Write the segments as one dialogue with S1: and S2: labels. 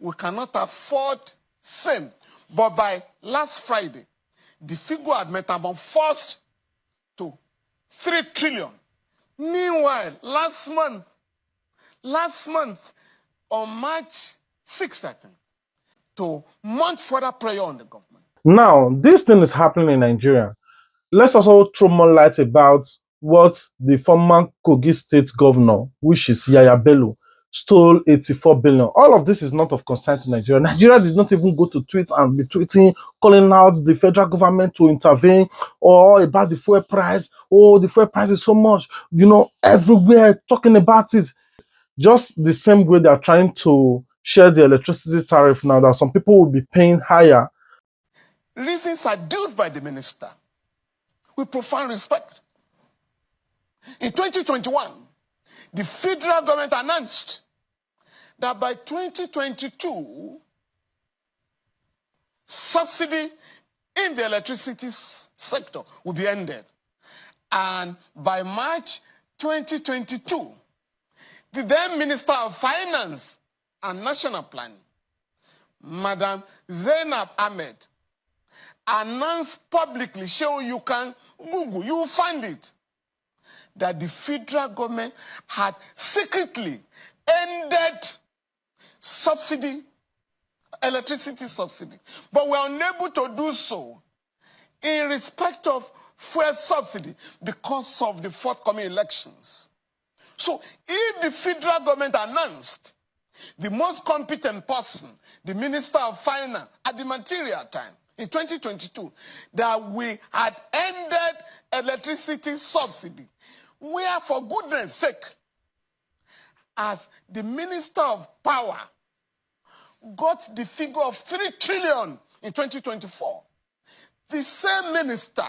S1: We cannot afford same. But by last Friday, the figure had metamorphosed to 3 trillion. Meanwhile, last month, on March 6th, I think, to mount further pressure on the government.
S2: Now, this thing is happening in Nigeria. Let's also throw more light about what the former Kogi state governor, which is Yaya Bello, stole 84 billion. All of this is not of concern to Nigeria. Nigeria did not even go to tweet and be tweeting, calling out the federal government to intervene or about the fuel price. Oh, the fuel price is so much. Everywhere talking about it. Just the same way they are trying to share the electricity tariff now, that some people will be paying higher.
S1: Reasons adduced by the minister with profound respect. In 2021, the federal government announced that by 2022, subsidy in the electricity sector will be ended. And by March 2022, the then Minister of Finance and National Planning, Madam Zainab Ahmed, announced publicly, show you can Google, you will find it, that the federal government had secretly ended subsidy, electricity subsidy, but were unable to do so in respect of fuel subsidy because of the forthcoming elections. So if the federal government announced, the most competent person, the Minister of Finance at the material time, in 2022, that we had ended electricity subsidy, where, for goodness sake, as the Minister of Power got the figure of 3 trillion in 2024, the same minister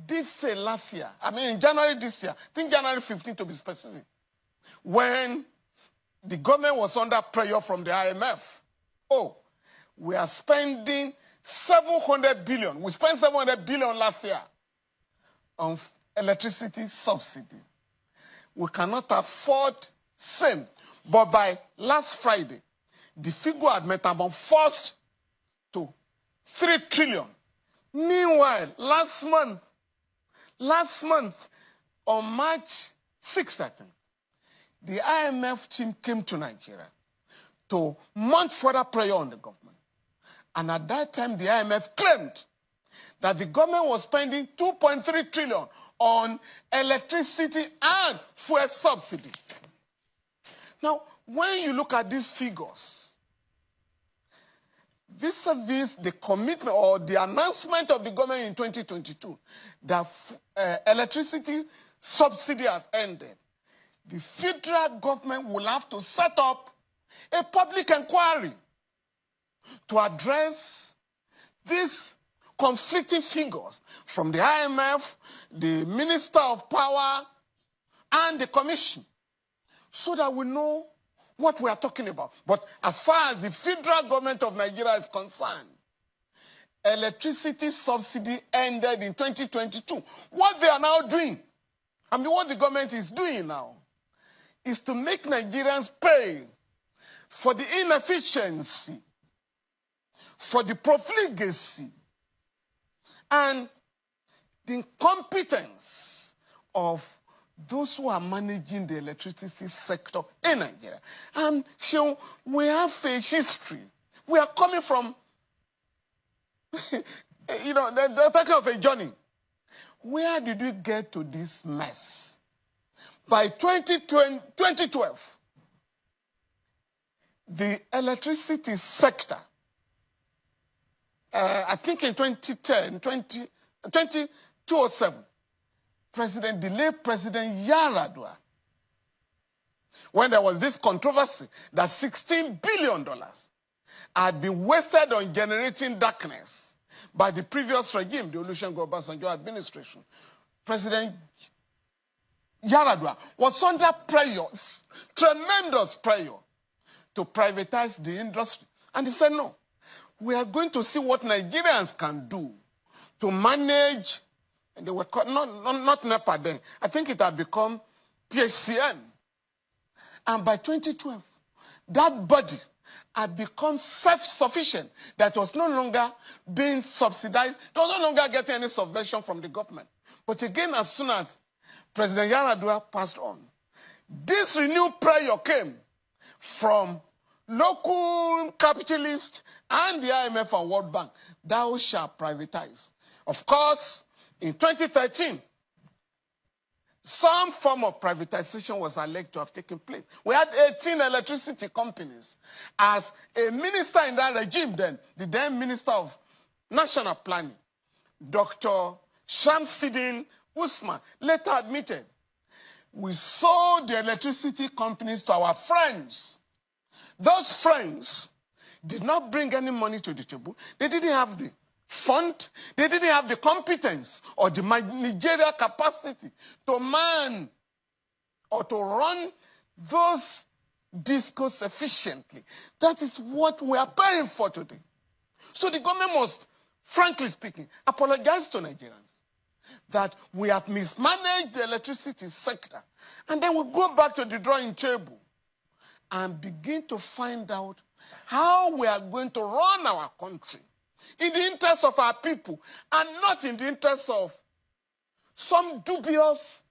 S1: did say last year, in January this year, I think January 15 to be specific, when the government was under pressure from the IMF, we are spending 700 billion. We spent 700 billion last year on electricity subsidy. We cannot afford same. But by last Friday, the figure had metamorphosed to 3 trillion. Meanwhile, last month, on March 6th, I think, the IMF team came to Nigeria to mount further pressure on the government. And at that time, the IMF claimed that the government was spending 2.3 trillion on electricity and fuel subsidy. Now, when you look at these figures, vis-a-vis the commitment or the announcement of the government in 2022 that electricity subsidy has ended, the federal government will have to set up a public inquiry to address these conflicting figures from the IMF, the Minister of Power, and the Commission, so that we know what we are talking about. But as far as the federal government of Nigeria is concerned, electricity subsidy ended in 2022. What they are now doing, what the government is doing now, is to make Nigerians pay for the inefficiency, for the profligacy, and the incompetence of those who are managing the electricity sector in Nigeria. And so we have a history. We are coming from, the talking of a journey. Where did we get to this mess? By 2012, the electricity sector, I think in 2007, the late President Yaradua, when there was this controversy that $16 billion had been wasted on generating darkness by the previous regime, the Olusegun Obasanjo administration, President Yaradua was under pressure, tremendous pressure, to privatize the industry. And he said, no, we are going to see what Nigerians can do to manage, and they were called, not NEPA then, I think it had become PHCN. And by 2012, that body had become self-sufficient, that was no longer being subsidized, it was no longer getting any subvention from the government. But again, as soon as President Yar'Adua passed on, this renewed prayer came from local capitalists and the IMF and World Bank. Thou shalt privatize. Of course, in 2013, some form of privatization was alleged to have taken place. We had 18 electricity companies. As a minister in that regime then, the then Minister of National Planning, Dr. Shamsuddin Usman, later admitted, we sold the electricity companies to our friends. Those friends did not bring any money to the table. They didn't have the fund. They didn't have the competence or the managerial capacity to man or to run those discos efficiently. That is what we are paying for today. So the government must, frankly speaking, apologize to Nigerians that we have mismanaged the electricity sector. And then we go back to the drawing table and begin to find out how we are going to run our country in the interest of our people and not in the interest of some dubious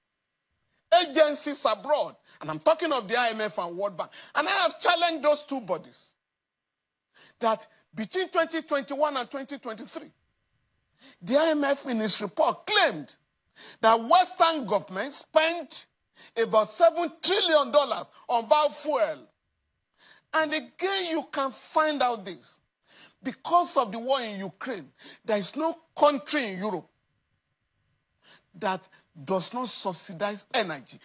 S1: agencies abroad. And I'm talking of the IMF and World Bank. And I have challenged those two bodies that between 2021 and 2023, the IMF in its report claimed that Western governments spent about $7 trillion on biofuel. And again, you can find out this. Because of the war in Ukraine, there is no country in Europe that does not subsidize energy.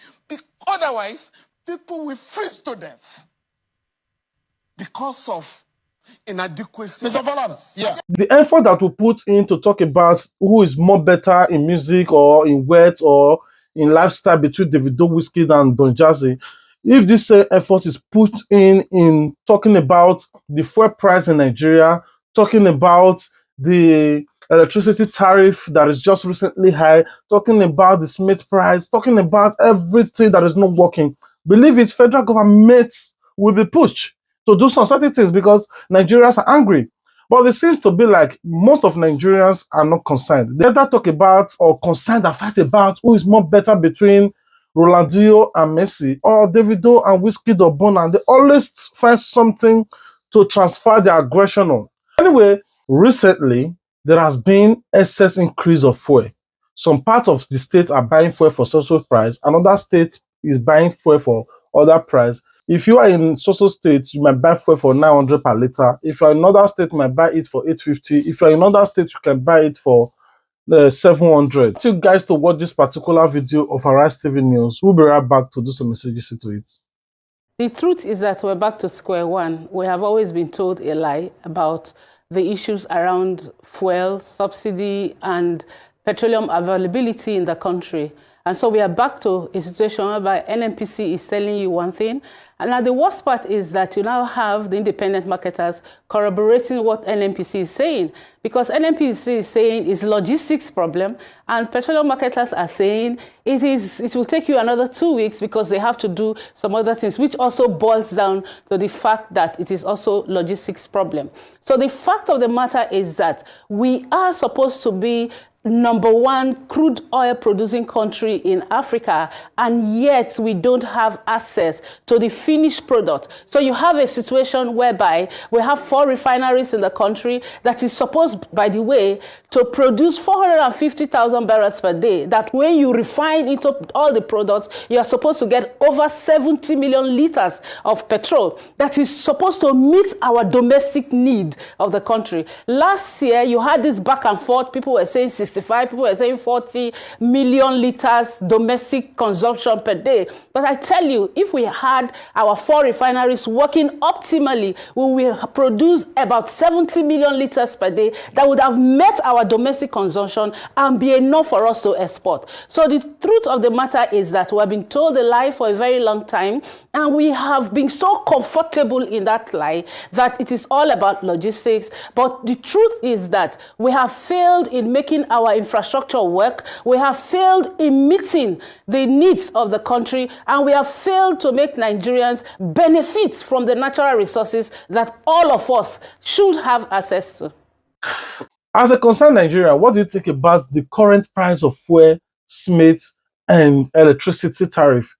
S1: Otherwise, people will freeze to death because of inadequacy.
S3: Mr. Falana, yeah.
S2: The effort that we put in to talk about who is more better in music or in wealth or in lifestyle between Davido, Wizkid and Don Jazzy, if this effort is put in talking about the fuel price in Nigeria, talking about the electricity tariff that is just recently high, talking about the Smith price, talking about everything that is not working, believe it, federal government will be pushed to do some certain things because Nigerians are angry. But it seems to be like most of Nigerians are not concerned. They either talk about or concerned and fight about who is more better between Ronaldinho and Messi or Davido and Wizkid or Burna. They always find something to transfer their aggression on. Anyway, recently, there has been excess increase of fuel. Some part of the state are buying fuel for social price. Another state is buying fuel for other price. If you are in social states, you might buy fuel for 900 per liter. If you are in another state, you might buy it for 850. If you are in another state, you can buy it for 700. I want you guys to watch this particular video of Arise TV News. We'll be right back to do some messages to it.
S4: The truth is that we're back to square one. We have always been told a lie about the issues around fuel, subsidy, and petroleum availability in the country. And so we are back to a situation whereby NNPC is telling you one thing. And now the worst part is that you now have the independent marketers corroborating what NNPC is saying. Because NNPC is saying it's logistics problem, and petroleum marketers are saying it will take you another 2 weeks because they have to do some other things, which also boils down to the fact that it is also logistics problem. So the fact of the matter is that we are supposed to be #1 crude oil producing country in Africa, and yet we don't have access to the finished product. So you have a situation whereby we have 4 refineries in the country that is supposed, by the way, to produce 450,000 barrels per day. That when you refine into all the products, you are supposed to get over 70 million liters of petrol that is supposed to meet our domestic need of the country. Last year, you had this back and forth. People were saying 65, people were saying 40 million liters domestic consumption per day. But I tell you, if we had our 4 refineries working optimally, we will produce about 70 million liters per day that would have met our domestic consumption and be enough for us to export. So the truth of the matter is that we have been told a lie for a very long time, and we have been so comfortable in that lie that it is all about logistics. But the truth is that we have failed in making our infrastructure work. We have failed in meeting the needs of the country, and we have failed to make Nigerians Nigerians benefit from the natural resources that all of us should have access to.
S2: As a concerned Nigerian, what do you think about the current price of fuel, smith, and electricity tariff?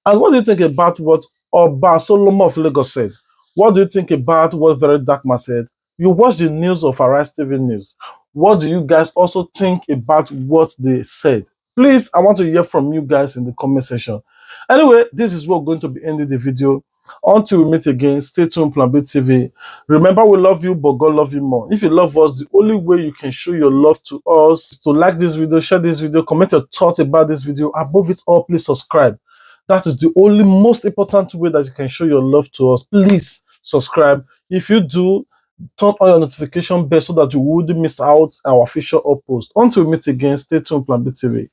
S2: And what do you think about what Oba Solomon of Lagos said? What do you think about what Very Darkman said? You watch the news of Arise TV News. What do you guys also think about what they said? Please, I want to hear from you guys in the comment section. Anyway, this is what we're going to be ending the video. Until we meet again, stay tuned, Plan B TV. Remember, we love you, but God love you more. If you love us, the only way you can show your love to us is to like this video, share this video, comment your thoughts about this video. Above it all, please subscribe. That is the only most important way that you can show your love to us. Please subscribe. If you do, turn on your notification bell so that you wouldn't miss out our official uploads. Until we meet again, stay tuned, Plan B TV.